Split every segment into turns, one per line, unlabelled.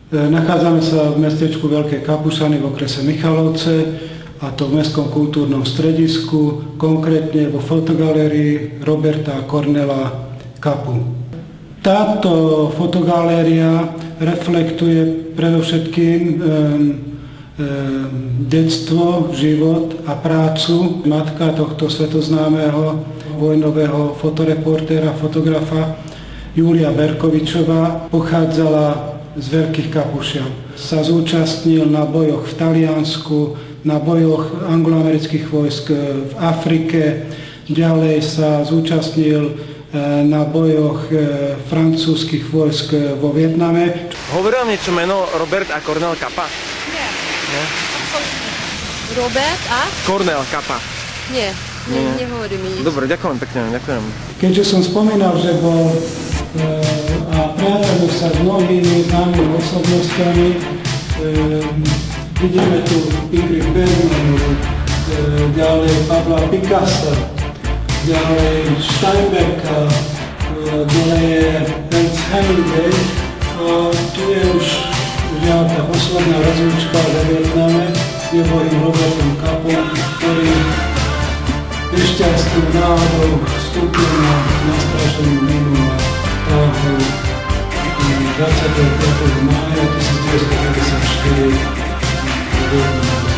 Nachádzame sa v mestečku Veľké Kapušany v okrese Michalovce, a to v Mestskom kultúrnom stredisku, konkrétne vo fotogalérii Roberta Cornela Capu. Táto fotogaléria reflektuje predovšetkým detstvo, život a prácu. Matka tohto svetoznámeho vojnového fotoreportéra, fotografa Júlia Berkovičová pochádzala z Veľkých Kapušian. Sa zúčastnil na bojoch v Taliansku, na bojoch angloamerických vojsk v Afrike, ďalej sa zúčastnil na bojoch francúzskych vojsk vo Vietname.
Hovoril niečo meno Robert a Cornel Capa?
Nie.
Nie?
Robert a?
Cornel Capa.
Nie, nehovorí mi nič.
Dobre, ďakujem pekne, ďakujem.
Keďže som spomínal, že bol a priateľil sa s mnohými známymi osobnostiami, vidíme tu Ingrid Bergmanovú, ďalej Pabla Picassa, ďalej Steinbecka, ďalej je Ernst Hemingway a tu je už žiaľ tá posledná rozlúčka vo Vietname s nebohým Robertom Capom, ktorý nešťastným náhodou vstúpil na nastrašenú minu a táhu 25. mája 1954 v Vietname.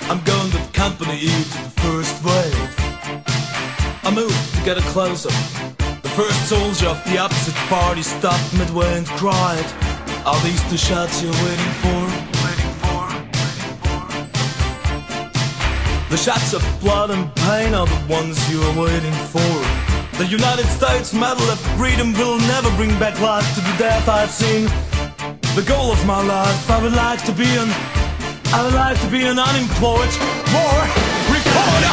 I'm going to accompany you to the first wave. I moved to get a close-up. The first soldier of the opposite party stopped midway and cried, "Are these the shots you're waiting for? The shots of blood and pain are the ones you're waiting for. The United States Medal of Freedom will never bring back life to the death I've seen. The goal of my life, I would like to be an unemployed war reporter."